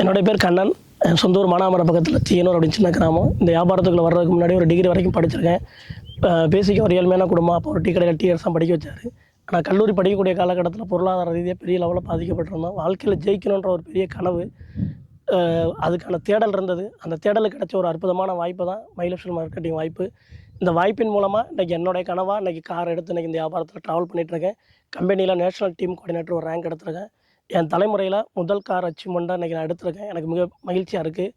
என்னுடைய பேர் கண்ணன். என் சொந்த ஊர் மானாமரம் பக்கத்தில் தீயனூர் அப்படின்னு சின்ன கிராமம். இந்த வியாபாரத்துக்குள்ள வர்றதுக்கு முன்னாடி ஒரு டிகிரி வரைக்கும் படிச்சிருக்கேன். பேசிக்காக ஒரு ஏழ்மையான குடும்பம். அப்போ ஒரு டீ கடையில் டீயர்ஸ் தான் படிக்க வச்சார். ஆனால் கல்லூரி படிக்கக்கூடிய காலகட்டத்தில் பொருளாதார ரீதியாக பெரிய லெவலில் பாதிக்கப்பட்டிருந்தோம். வாழ்க்கையில் ஜெயிக்கணுன்ற ஒரு பெரிய கனவு, அதுக்கான தேடல் இருந்தது. அந்த தேடலுக்கு கிடைச்ச ஒரு அற்புதமான வாய்ப்பு தான் மைலப்ஷல் மார்க்கெட்டிங் வாய்ப்பு. இந்த வாய்ப்பின் மூலமாக இன்றைக்கி என்னுடைய கனவாக இன்றைக்கி கார் எடுத்து இன்றைக்கி இந்த வியாபாரத்தில் ட்ராவல் பண்ணிகிட்ருக்கேன். கம்பெனியில் நேஷனல் டீம் கோஆர்டினேட்டர் ஒரு ரேங்க் எடுத்திருக்கேன். என் தலைமுறையில் முதல் கார் அச்சீவ்மெண்ட்டாக இன்றைக்கி நான் எடுத்திருக்கேன். எனக்கு மிக மகிழ்ச்சியாக இருக்குது.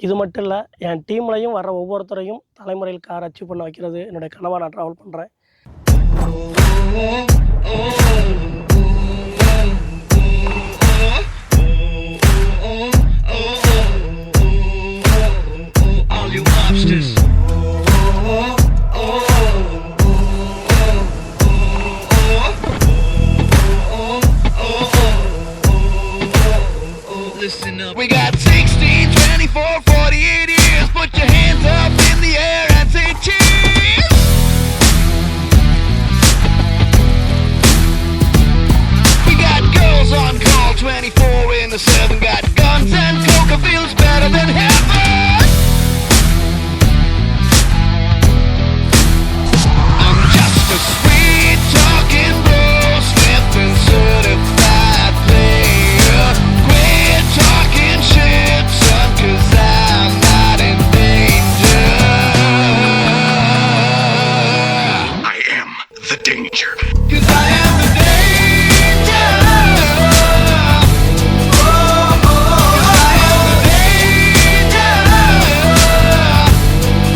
இது மட்டும் இல்லை, என் டீம்லையும் வர ஒவ்வொருத்தரையும் தலைமுறையில் கார் அச்சீவ் பண்ண வைக்கிறது என்னுடைய கனவாக நான் ட்ராவல் பண்ணுறேன். Listen up. We got 16, 24, 48 years. Put your hands up in the air and say cheers. We got girls on call 24/7. Got guns and coca feels better than heaven. I'm just a sweet talking bro, Smith and certified player. Quit talking shit, son, 'cause I'm not in danger. I am the danger. 'Cause I am the danger. Oh, oh, 'cause I am the danger.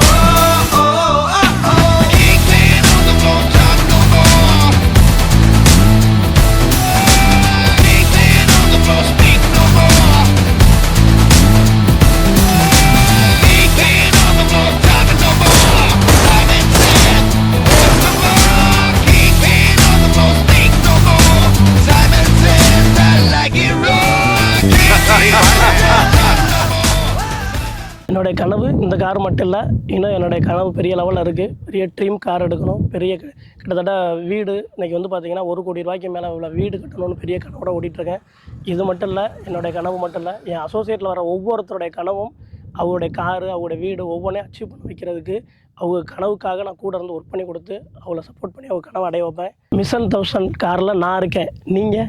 Oh, oh, oh, oh. Kingpin on the phone, talk no more. Kingpin on the phone, speak no more. Kingpin on the phone, talk no more. Simon said, "What's no more?" Kingpin on the phone, speak no more. Simon says, "I like it raw." Kingpin on the phone, talk no more. என்னுடைய கனவு இந்த car மட்டும் இல்லை, இன்னும் என்னுடைய கனவு பெரிய லெவலில் இருக்குது. பெரிய ட்ரீம் கார் எடுக்கணும். பெரிய கிட்டத்தட்ட வீடு இன்றைக்கி வந்து பார்த்திங்கன்னா 1 கோடி ரூபாய்க்கு மேலே உள்ள வீடு கட்டணும்னு பெரிய கனவோட ஓடிட்டுருக்கேன். இது மட்டும் இல்லை, என்னுடைய கனவு மட்டும் இல்லை, என் அசோசியேட்டில் வர ஒவ்வொருத்தருடைய கனவும் அவங்களுடைய காரு, அவங்களுடைய வீடு ஒவ்வொன்றையும் அச்சீவ் பண்ண வைக்கிறதுக்கு அவங்க கனவுக்காக நான் கூட இருந்து ஒர்க் பண்ணி கொடுத்து அவங்கள சப்போர்ட் பண்ணி அவங்க கனவை அடைய வைப்பேன். மிஷன் 1000 காரில் நான் இருக்கேன். நீங்கள்